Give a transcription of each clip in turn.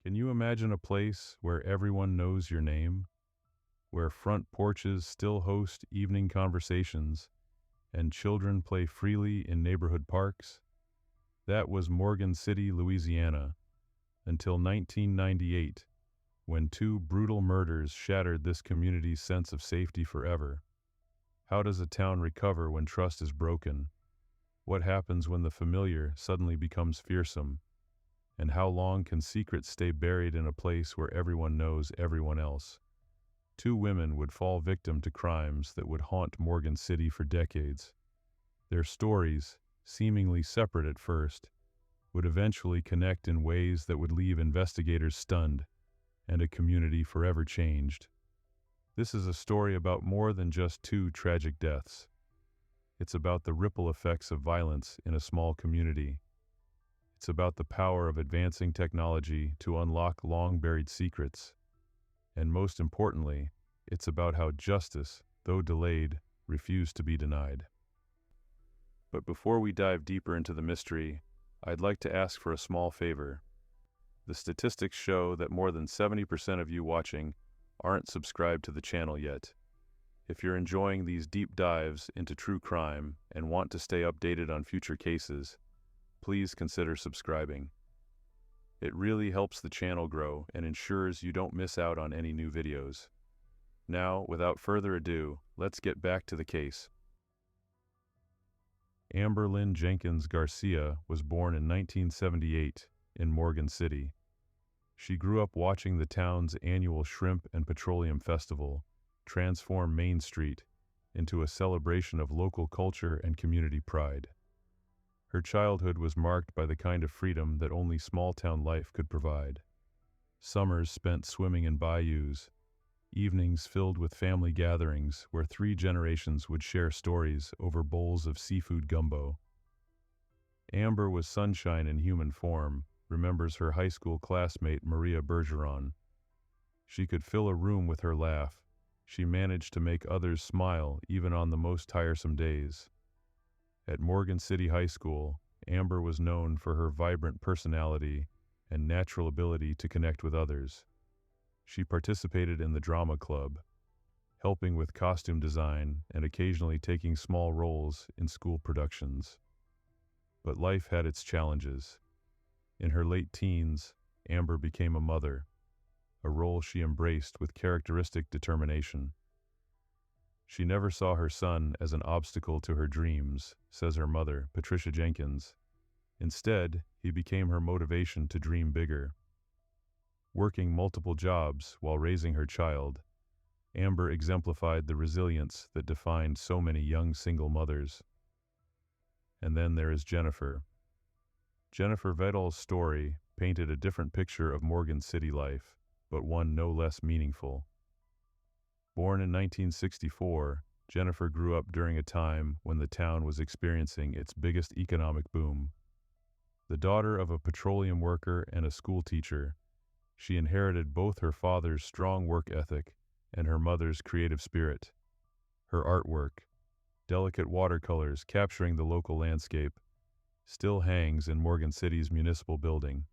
Can you imagine a place where everyone knows your name, where front porches still host evening conversations, and children play freely in neighborhood parks? That was Morgan City, Louisiana, until 1998, when two brutal murders shattered this community's sense of safety forever. How does a town recover when trust is broken? What happens when the familiar suddenly becomes fearsome? And how long can secrets stay buried in a place where everyone knows everyone else? Two women would fall victim to crimes that would haunt Morgan City for decades. Their stories, seemingly separate at first, would eventually connect in ways that would leave investigators stunned and a community forever changed. This is a story about more than just two tragic deaths. It's about the ripple effects of violence in a small community. It's about the power of advancing technology to unlock long-buried secrets. And most importantly, it's about how justice, though delayed, refused to be denied. But before we dive deeper into the mystery, I'd like to ask for a small favor. The statistics show that more than 70% of you watching aren't subscribed to the channel yet. If you're enjoying these deep dives into true crime and want to stay updated on future cases, please consider subscribing. It really helps the channel grow and ensures you don't miss out on any new videos. Now, without further ado, let's get back to the case. Amber Lynn Jenkins Garcia was born in 1978 in Morgan City. She grew up watching the town's annual Shrimp and Petroleum Festival transform Main Street into a celebration of local culture and community pride. Her childhood was marked by the kind of freedom that only small-town life could provide. Summers spent swimming in bayous, evenings filled with family gatherings where 3 generations would share stories over bowls of seafood gumbo. Amber was sunshine in human form, remembers her high school classmate Maria Bergeron. She could fill a room with her laugh. She managed to make others smile even on the most tiresome days. At Morgan City High School, Amber was known for her vibrant personality and natural ability to connect with others. She participated in the drama club, helping with costume design and occasionally taking small roles in school productions. But life had its challenges. In her late teens, Amber became a mother, a role she embraced with characteristic determination. She never saw her son as an obstacle to her dreams, says her mother, Patricia Jenkins. Instead, he became her motivation to dream bigger. Working multiple jobs while raising her child, Amber exemplified the resilience that defined so many young single mothers. And then there is Jennifer. Jennifer Vedal's story painted a different picture of Morgan City life, but one no less meaningful. Born in 1964, Jennifer grew up during a time when the town was experiencing its biggest economic boom. The daughter of a petroleum worker and a school teacher, she inherited both her father's strong work ethic and her mother's creative spirit. Her artwork, delicate watercolors capturing the local landscape, still hangs in Morgan City's municipal building.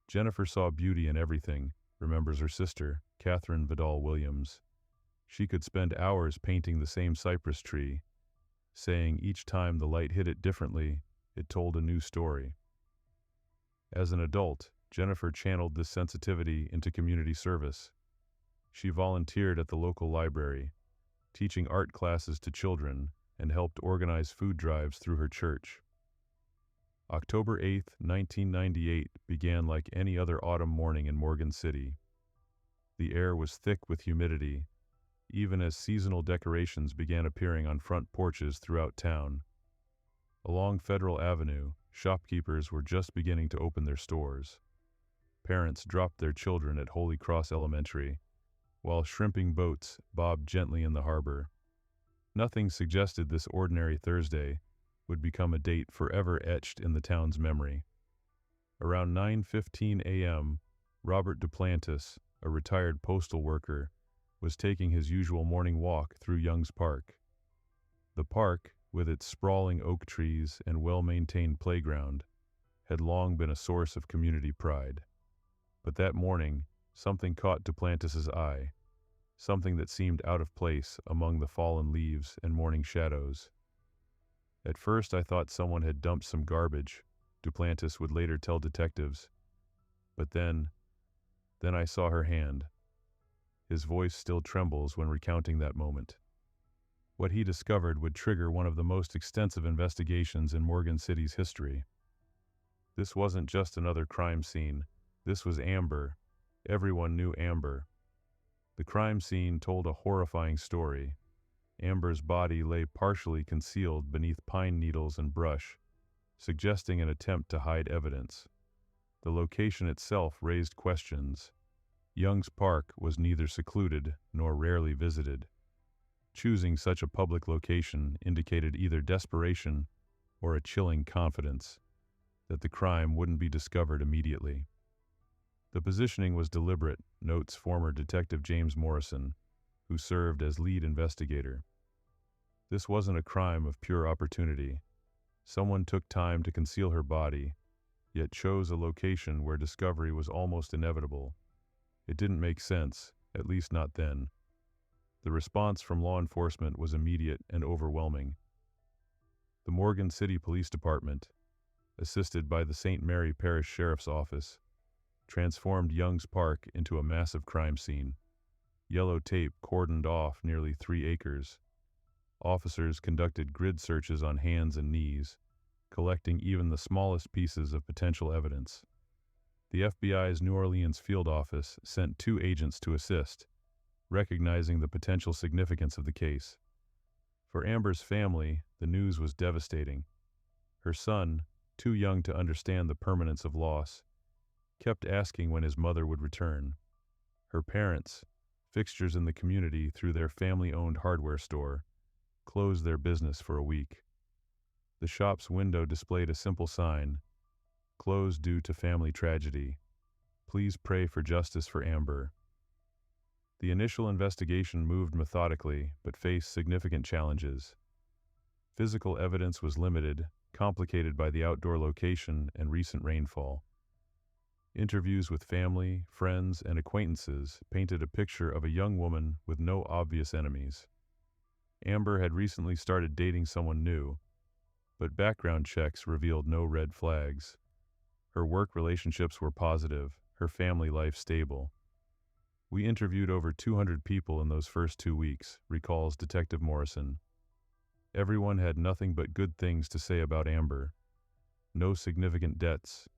Jennifer saw beauty in everything, remembers her sister, Catherine Vidal Williams. She could spend hours painting the same cypress tree, saying each time the light hit it differently, it told a new story. As an adult, Jennifer channeled this sensitivity into community service. She volunteered at the local library, teaching art classes to children, and helped organize food drives through her church. October 8, 1998 began like any other autumn morning in Morgan City. The air was thick with humidity, even as seasonal decorations began appearing on front porches throughout town. Along Federal Avenue, shopkeepers were just beginning to open their stores. Parents dropped their children at Holy Cross Elementary, while shrimping boats bobbed gently in the harbor. Nothing suggested this ordinary Thursday would become a date forever etched in the town's memory. Around 9:15 a.m., Robert Duplantis, a retired postal worker, was taking his usual morning walk through Young's Park. The park, with its sprawling oak trees and well-maintained playground, had long been a source of community pride. But that morning, something caught Duplantis's eye, something that seemed out of place among the fallen leaves and morning shadows. At first I thought someone had dumped some garbage, Duplantis would later tell detectives. But then I saw her hand. His voice still trembles when recounting that moment. What he discovered would trigger one of the most extensive investigations in Morgan City's history. This wasn't just another crime scene. This was Amber. Everyone knew Amber. The crime scene told a horrifying story. Amber's body lay partially concealed beneath pine needles and brush, suggesting an attempt to hide evidence. The location itself raised questions. Young's Park was neither secluded nor rarely visited. Choosing such a public location indicated either desperation or a chilling confidence that the crime wouldn't be discovered immediately. The positioning was deliberate, notes former Detective James Morrison, who served as lead investigator. This wasn't a crime of pure opportunity. Someone took time to conceal her body, yet chose a location where discovery was almost inevitable. It didn't make sense, at least not then. The response from law enforcement was immediate and overwhelming. The Morgan City Police Department, assisted by the St. Mary Parish Sheriff's Office, transformed Young's Park into a massive crime scene. Yellow tape cordoned off nearly 3 acres. Officers conducted grid searches on hands and knees, collecting even the smallest pieces of potential evidence. The FBI's New Orleans field office sent 2 agents to assist, recognizing the potential significance of the case. For Amber's family, the news was devastating. Her son, too young to understand the permanence of loss, kept asking when his mother would return. Her parents, fixtures in the community through their family-owned hardware store, closed their business for a week. The shop's window displayed a simple sign, "Closed due to family tragedy. Please pray for justice for Amber." The initial investigation moved methodically but faced significant challenges. Physical evidence was limited, complicated by the outdoor location and recent rainfall. Interviews with family, friends, and acquaintances painted a picture of a young woman with no obvious enemies. Amber had recently started dating someone new, but background checks revealed no red flags. Her work relationships were positive, her family life stable. "We interviewed over 200 people in those first 2 weeks," recalls Detective Morrison. "Everyone had nothing but good things to say about Amber. No significant debts,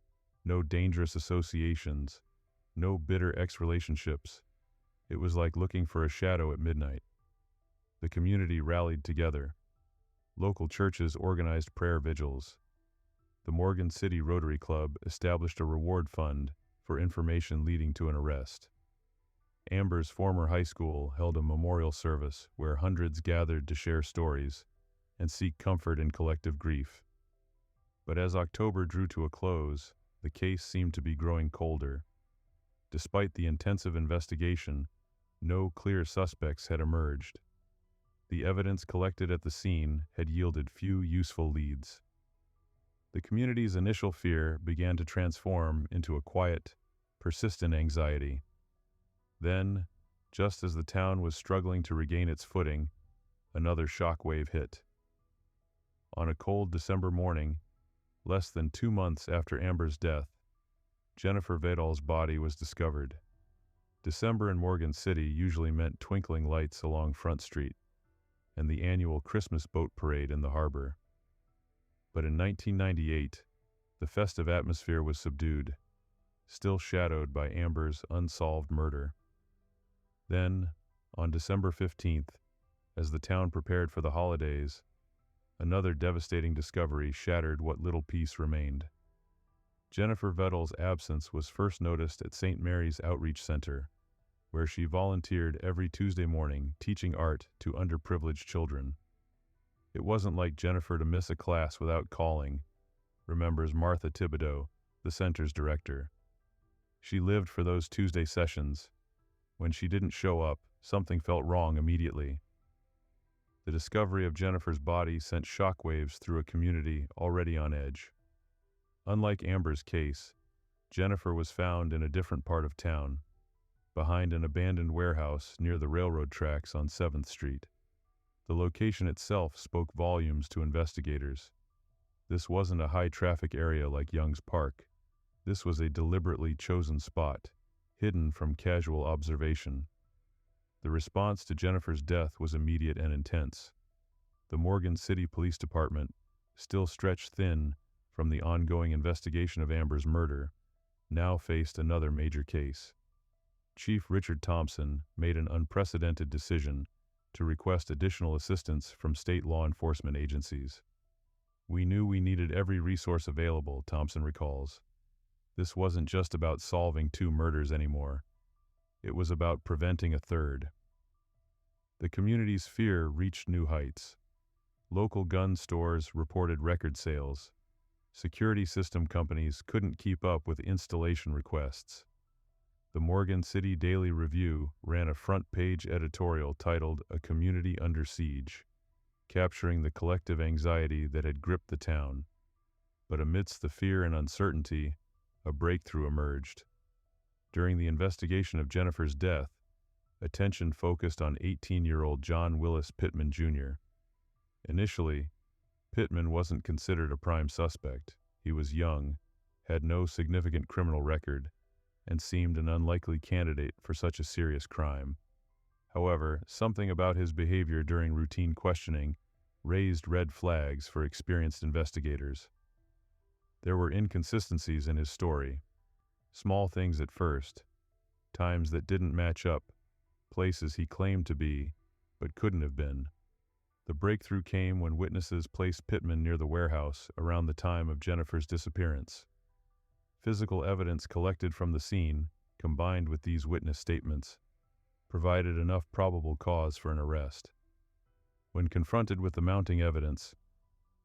no dangerous associations, no bitter ex-relationships. It was like looking for a shadow at midnight." The community rallied together. Local churches organized prayer vigils. The Morgan City Rotary Club established a reward fund for information leading to an arrest. Amber's former high school held a memorial service where hundreds gathered to share stories and seek comfort in collective grief. But as October drew to a close, the case seemed to be growing colder. Despite the intensive investigation, no clear suspects had emerged. The evidence collected at the scene had yielded few useful leads. The community's initial fear began to transform into a quiet, persistent anxiety. Then, just as the town was struggling to regain its footing, another shockwave hit. On a cold December morning, less than 2 months after Amber's death, Jennifer Vedal's body was discovered. December in Morgan City usually meant twinkling lights along Front Street and the annual Christmas boat parade in the harbor. But in 1998, the festive atmosphere was subdued, still shadowed by Amber's unsolved murder. Then, on December 15th, as the town prepared for the holidays, another devastating discovery shattered what little peace remained. Jennifer Vedal's absence was first noticed at St. Mary's Outreach Center, where she volunteered every Tuesday morning teaching art to underprivileged children. "It wasn't like Jennifer to miss a class without calling," remembers Martha Thibodeau, the center's director. "She lived for those Tuesday sessions. When she didn't show up, something felt wrong immediately." The discovery of Jennifer's body sent shockwaves through a community already on edge. Unlike Amber's case, Jennifer was found in a different part of town, behind an abandoned warehouse near the railroad tracks on 7th Street. The location itself spoke volumes to investigators. This wasn't a high-traffic area like Young's Park. This was a deliberately chosen spot, hidden from casual observation. The response to Jennifer's death was immediate and intense. The Morgan City Police Department, still stretched thin from the ongoing investigation of Amber's murder, now faced another major case. Chief Richard Thompson made an unprecedented decision to request additional assistance from state law enforcement agencies. "We knew we needed every resource available," Thompson recalls. "This wasn't just about solving 2 murders anymore. It was about preventing a third." The community's fear reached new heights. Local gun stores reported record sales. Security system companies couldn't keep up with installation requests. The Morgan City Daily Review ran a front-page editorial titled "A Community Under Siege," capturing the collective anxiety that had gripped the town. But amidst the fear and uncertainty, a breakthrough emerged. During the investigation of Jennifer's death, attention focused on 18-year-old John Willis Pittman Jr. Initially, Pittman wasn't considered a prime suspect. He was young, had no significant criminal record, and seemed an unlikely candidate for such a serious crime. However, something about his behavior during routine questioning raised red flags for experienced investigators. There were inconsistencies in his story. Small things at first, times that didn't match up, places he claimed to be, but couldn't have been. The breakthrough came when witnesses placed Pittman near the warehouse around the time of Jennifer's disappearance. Physical evidence collected from the scene, combined with these witness statements, provided enough probable cause for an arrest. When confronted with the mounting evidence,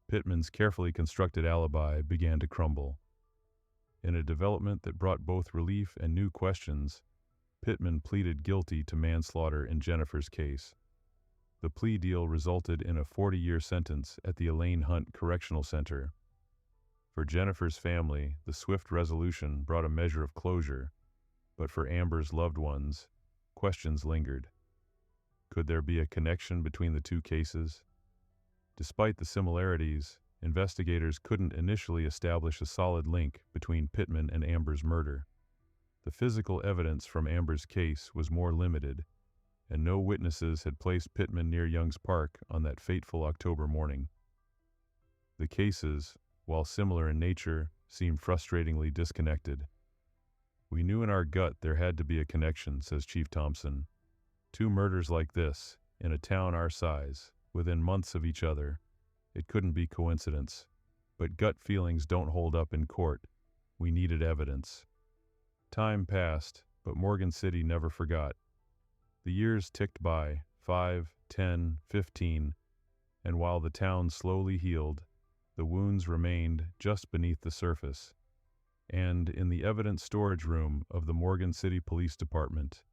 Pittman's carefully constructed alibi began to crumble. In a development that brought both relief and new questions, Pittman pleaded guilty to manslaughter in Jennifer's case. The plea deal resulted in a 40-year sentence at the Elaine Hunt Correctional Center. For Jennifer's family, the swift resolution brought a measure of closure, but for Amber's loved ones, questions lingered. Could there be a connection between the 2 cases? Despite the similarities, investigators couldn't initially establish a solid link between Pittman and Amber's murder. The physical evidence from Amber's case was more limited, and no witnesses had placed Pittman near Young's Park on that fateful October morning. The cases, while similar in nature, seemed frustratingly disconnected. "We knew in our gut there had to be a connection," says Chief Thompson. 2 murders like this, in a town our size, within months of each other. It couldn't be coincidence. But gut feelings don't hold up in court. We needed evidence. Time passed, but Morgan City never forgot. The years ticked by, 5, 10, 15, and while the town slowly healed, the wounds remained just beneath the surface. And in the evidence storage room of the Morgan City Police Department,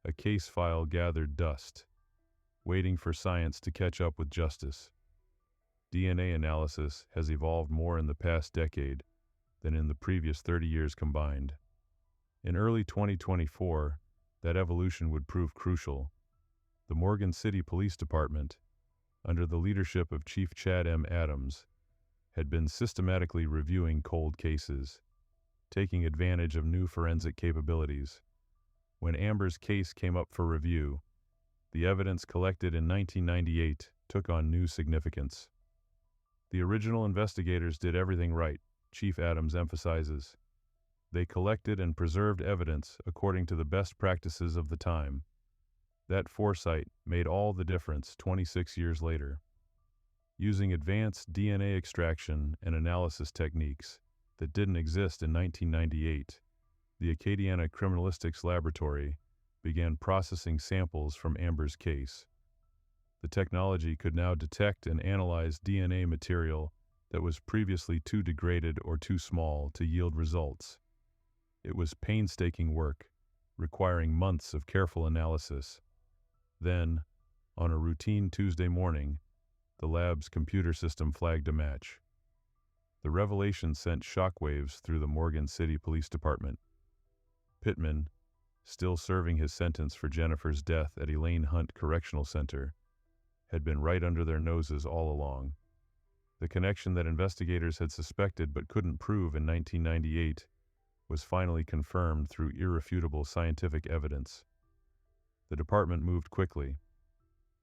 a case file gathered dust, waiting for science to catch up with justice. DNA analysis has evolved more in the past decade than in the previous 30 years combined. In early 2024, that evolution would prove crucial. The Morgan City Police Department, under the leadership of Chief Chad M. Adams, had been systematically reviewing cold cases, taking advantage of new forensic capabilities. When Amber's case came up for review, the evidence collected in 1998 took on new significance. The original investigators did everything right, Chief Adams emphasizes. They collected and preserved evidence according to the best practices of the time. That foresight made all the difference 26 years later. Using advanced DNA extraction and analysis techniques that didn't exist in 1998, the Acadiana Criminalistics Laboratory began processing samples from Amber's case. The technology could now detect and analyze DNA material that was previously too degraded or too small to yield results. It was painstaking work, requiring months of careful analysis. Then, on a routine Tuesday morning, the lab's computer system flagged a match. The revelation sent shockwaves through the Morgan City Police Department. Pittman, still serving his sentence for Jennifer's death at Elaine Hunt Correctional Center, had been right under their noses all along. The connection that investigators had suspected but couldn't prove in 1998 was finally confirmed through irrefutable scientific evidence. The department moved quickly.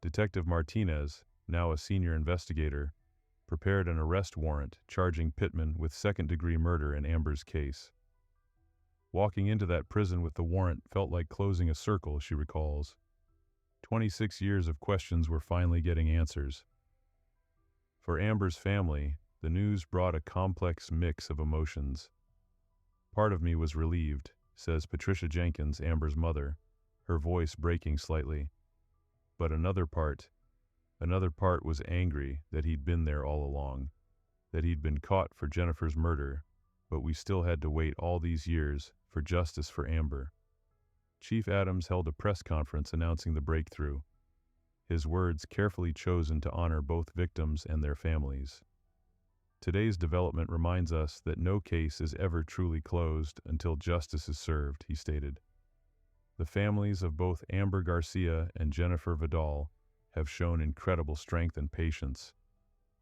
Detective Martinez, now a senior investigator, prepared an arrest warrant charging Pittman with second-degree murder in Amber's case. Walking into that prison with the warrant felt like closing a circle, she recalls. 26 years of questions were finally getting answers. For Amber's family, the news brought a complex mix of emotions. Part of me was relieved, says Patricia Jenkins, Amber's mother, her voice breaking slightly. But another part was angry that he'd been there all along, that he'd been caught for Jennifer's murder, but we still had to wait all these years for justice for Amber. Chief Adams held a press conference announcing the breakthrough, his words carefully chosen to honor both victims and their families. Today's development reminds us that no case is ever truly closed until justice is served, he stated. The families of both Amber Garcia and Jennifer Vidal have shown incredible strength and patience.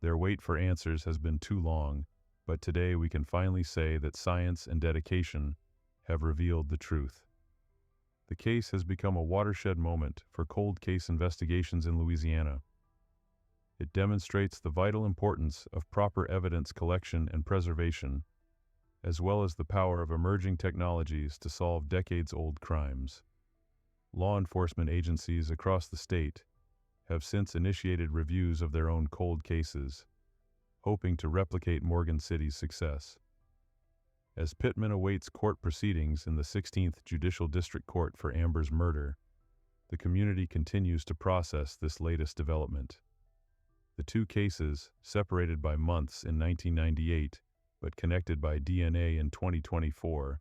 Their wait for answers has been too long, but today we can finally say that science and dedication have revealed the truth. The case has become a watershed moment for cold case investigations in Louisiana. It demonstrates the vital importance of proper evidence collection and preservation, as well as the power of emerging technologies to solve decades-old crimes. Law enforcement agencies across the state have since initiated reviews of their own cold cases, hoping to replicate Morgan City's success. As Pittman awaits court proceedings in the 16th Judicial District Court for Amber's murder, the community continues to process this latest development. The two cases, separated by months in 1998 but connected by DNA in 2024,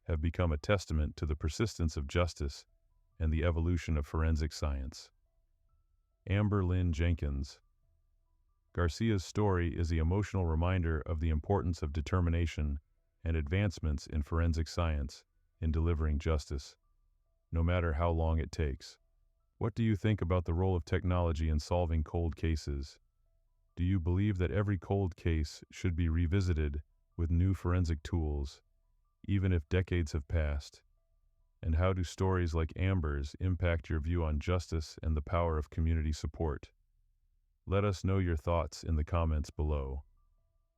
have become a testament to the persistence of justice and the evolution of forensic science. Amber Lynn Jenkins. Garcia's story is the emotional reminder of the importance of determination and advancements in forensic science in delivering justice, no matter how long it takes. What do you think about the role of technology in solving cold cases? Do you believe that every cold case should be revisited with new forensic tools, even if decades have passed? And how do stories like Amber's impact your view on justice and the power of community support? Let us know your thoughts in the comments below.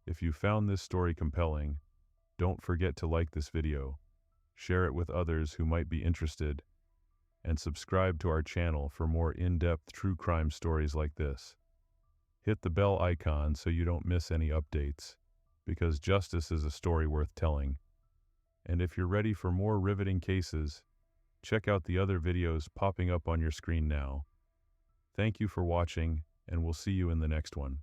If you found this story compelling, don't forget to like this video, share it with others who might be interested, and subscribe to our channel for more in-depth true crime stories like this. Hit the bell icon so you don't miss any updates, because justice is a story worth telling. And if you're ready for more riveting cases, check out the other videos popping up on your screen now. Thank you for watching, and we'll see you in the next one.